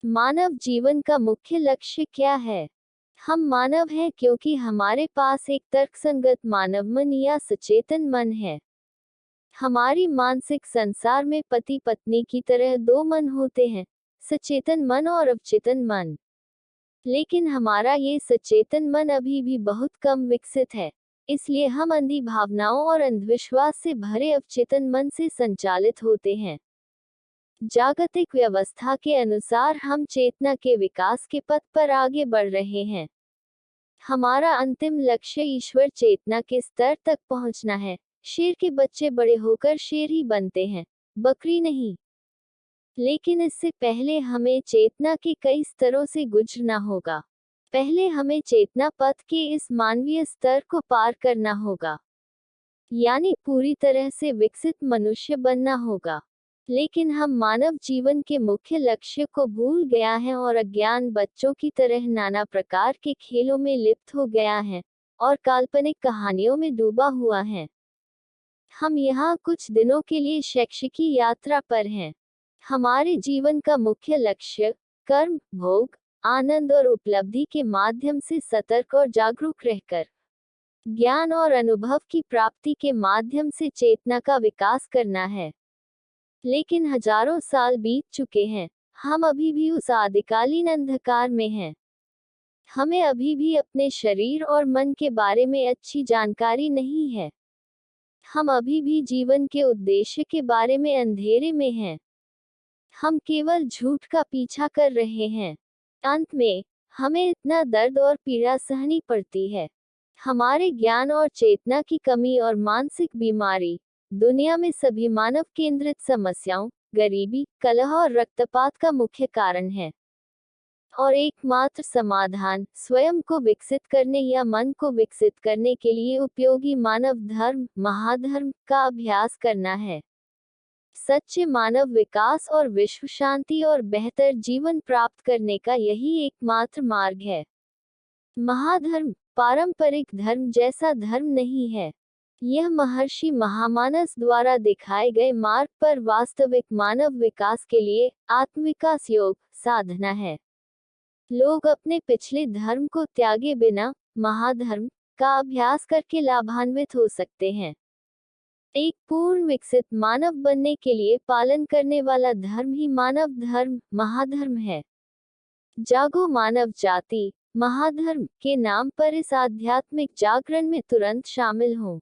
मानव जीवन का मुख्य लक्ष्य क्या है? हम मानव हैं क्योंकि हमारे पास एक तर्कसंगत मानव मन या सचेतन मन है। हमारी मानसिक संसार में पति पत्नी की तरह दो मन होते हैं, सचेतन मन और अवचेतन मन। लेकिन हमारा ये सचेतन मन अभी भी बहुत कम विकसित है, इसलिए हम अंधी भावनाओं और अंधविश्वास से भरे अवचेतन मन से संचालित होते हैं। जागतिक व्यवस्था के अनुसार हम चेतना के विकास के पथ पर आगे बढ़ रहे हैं। हमारा अंतिम लक्ष्य ईश्वर चेतना के स्तर तक पहुंचना है। शेर के बच्चे बड़े होकर शेर ही बनते हैं, बकरी नहीं। लेकिन इससे पहले हमें चेतना के कई स्तरों से गुजरना होगा। पहले हमें चेतना पथ के इस मानवीय स्तर को पार करना होगा, यानी पूरी तरह से विकसित मनुष्य बनना होगा। लेकिन हम मानव जीवन के मुख्य लक्ष्य को भूल गया है और अज्ञान बच्चों की तरह नाना प्रकार के खेलों में लिप्त हो गया है और काल्पनिक कहानियों में डूबा हुआ है। हम यहाँ कुछ दिनों के लिए शैक्षिकी यात्रा पर हैं। हमारे जीवन का मुख्य लक्ष्य कर्म, भोग, आनंद और उपलब्धि के माध्यम से सतर्क और जागरूक रहकर ज्ञान और अनुभव की प्राप्ति के माध्यम से चेतना का विकास करना है। लेकिन हजारों साल बीत चुके हैं, हम अभी भी उस आदिकालीन अंधकार में हैं। हमें अभी भी अपने शरीर और मन के बारे में अच्छी जानकारी नहीं है। हम अभी भी जीवन के उद्देश्य के बारे में अंधेरे में हैं। हम केवल झूठ का पीछा कर रहे हैं। अंत में हमें इतना दर्द और पीड़ा सहनी पड़ती है। हमारे ज्ञान और चेतना की कमी और मानसिक बीमारी दुनिया में सभी मानव केंद्रित समस्याओं, गरीबी, कलह और रक्तपात का मुख्य कारण है। और एकमात्र समाधान स्वयं को विकसित करने या मन को विकसित करने के लिए उपयोगी मानव धर्म, महाधर्म का अभ्यास करना है। सच्चे मानव विकास और विश्व शांति और बेहतर जीवन प्राप्त करने का यही एकमात्र मार्ग है। महाधर्म पारंपरिक धर्म जैसा धर्म नहीं है। यह महर्षि महामानस द्वारा दिखाए गए मार्ग पर वास्तविक मानव विकास के लिए आत्मविकास योग साधना है। लोग अपने पिछले धर्म को त्यागे बिना महाधर्म का अभ्यास करके लाभान्वित हो सकते हैं। एक पूर्ण विकसित मानव बनने के लिए पालन करने वाला धर्म ही मानव धर्म, महाधर्म है। जागो मानव जाति, महाधर्म के नाम पर इस आध्यात्मिक जागरण में तुरंत शामिल हों।